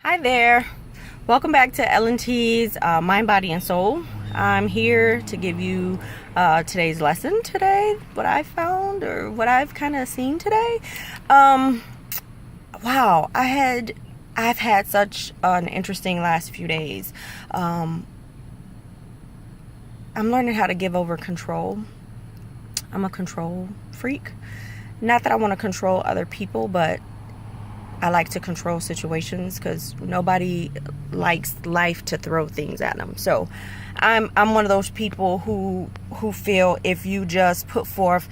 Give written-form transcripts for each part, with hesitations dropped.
Hi there. Welcome back to L&T's Mind, Body, and Soul. I'm here to give you today's lesson today, what I found or what I've kind of seen today. Wow, I've had such an interesting last few days. I'm learning how to give over control. I'm a control freak. Not that I want to control other people, but I like to control situations because nobody likes life to throw things at them. So I'm one of those people who feel if you just put forth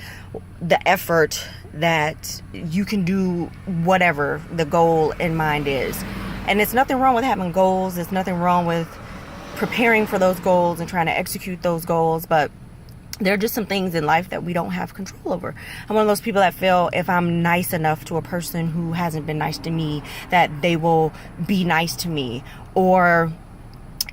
the effort that you can do whatever the goal in mind is. And it's nothing wrong with having goals. There's nothing wrong with preparing for those goals and trying to execute those goals, but there are just some things in life that we don't have control over. I'm one of those people that feel if I'm nice enough to a person who hasn't been nice to me, that they will be nice to me. Or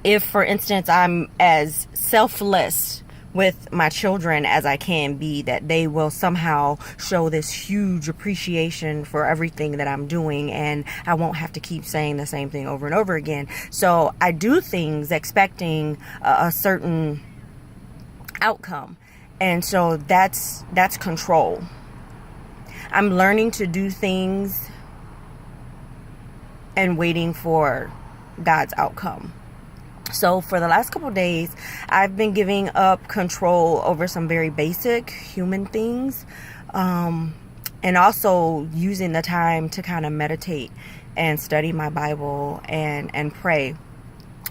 if, for instance, I'm as selfless with my children as I can be, that they will somehow show this huge appreciation for everything that I'm doing, and I won't have to keep saying the same thing over and over again. So I do things expecting a certain outcome, and so that's control. I'm learning to do things and waiting for God's outcome. So for the last couple of days, I've been giving up control over some very basic human things, and also using the time to kind of meditate and study my Bible and pray.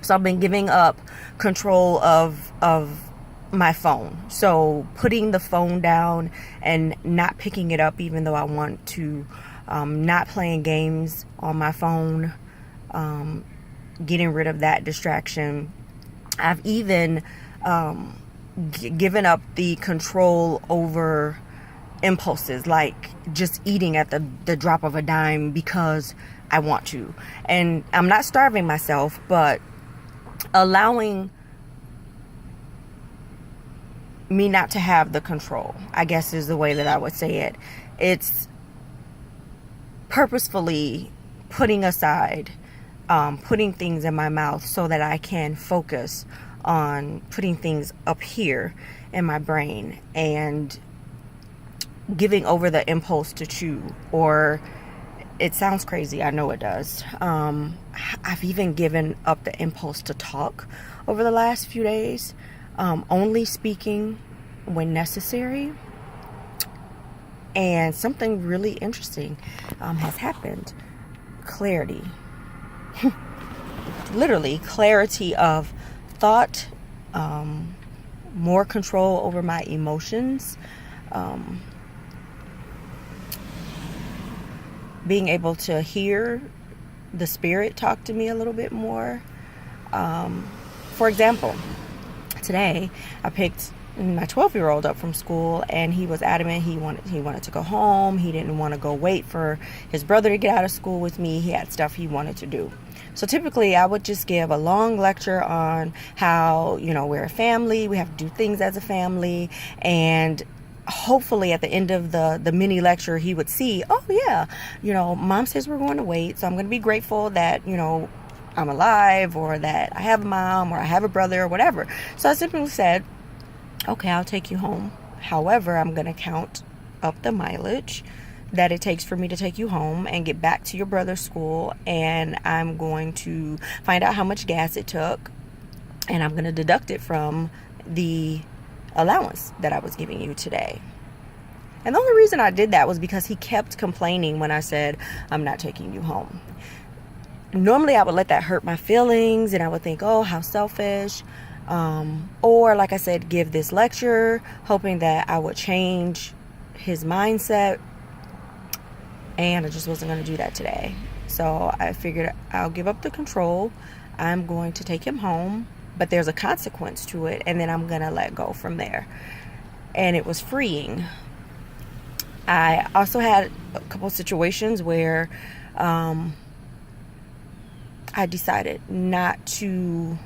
So I've been giving up control of my phone. So putting the phone down and not picking it up even though I want to, not playing games on my phone, getting rid of that distraction. I've even given up the control over impulses, like just eating at the drop of a dime because I want to. And I'm not starving myself, but allowing me not to have the control, I guess, is the way that I would say it. It's purposefully putting aside, putting things in my mouth so that I can focus on putting things up here in my brain and giving over the impulse to chew. Or it sounds crazy, I know it does. I've even given up the impulse to talk over the last few days. Only speaking when necessary. And something really interesting has happened. Clarity. Literally, clarity of thought, more control over my emotions, being able to hear the Spirit talk to me a little bit more. For example, today I picked my 12-year-old up from school, and he was adamant he wanted to go home. He didn't want to go wait for his brother to get out of school with me. He had stuff he wanted to do. So typically I would just give a long lecture on how, we're a family, we have to do things as a family, and hopefully at the end of the mini lecture he would see, oh yeah, mom says we're going to wait, so I'm going to be grateful that, I'm alive, or that I have a mom, or I have a brother, or whatever. So I simply said, okay, I'll take you home. However, I'm going to count up the mileage that it takes for me to take you home and get back to your brother's school, and I'm going to find out how much gas it took, and I'm going to deduct it from the allowance that I was giving you today. And the only reason I did that was because he kept complaining when I said, I'm not taking you home. Normally I would let that hurt my feelings, and I would think, oh, how selfish. Or like I said, give this lecture hoping that I would change his mindset, and I just wasn't going to do that today. So I figured I'll give up the control. I'm going to take him home, but there's a consequence to it, and then I'm going to let go from there. And it was freeing. I also had a couple situations where I decided not to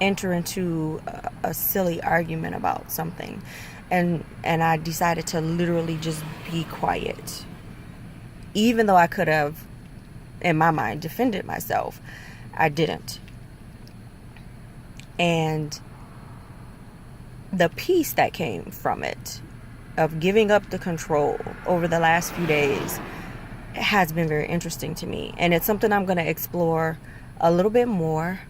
enter into a silly argument about something, and I decided to literally just be quiet, even though I could have in my mind, defended myself. I didn't. And the peace that came from it, of giving up the control over the last few days, has been very interesting to me. And it's something I'm going to explore a little bit more.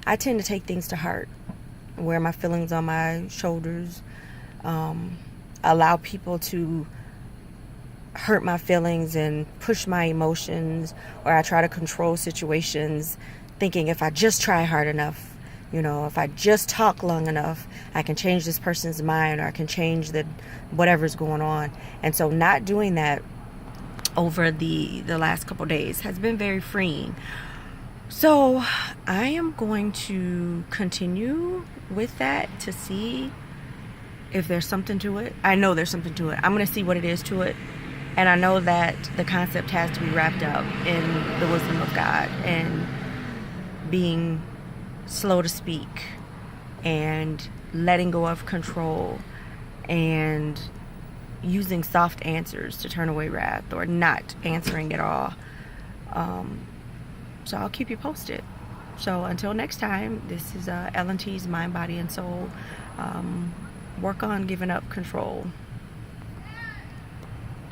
I tend to take things to heart, wear my feelings on my shoulders, allow people to hurt my feelings and push my emotions, or I try to control situations thinking if I just try hard enough, if I just talk long enough, I can change this person's mind, or I can change whatever's going on. And so not doing that over the last couple days has been very freeing. So I am going to continue with that to see if there's something to it. I know there's something to it. I'm going to see what it is to it. And I know that the concept has to be wrapped up in the wisdom of God, and being slow to speak, and letting go of control, and using soft answers to turn away wrath, or not answering at all. So I'll keep you posted. So until next time, this is Ellen T's Mind, Body, and Soul. Work on giving up control.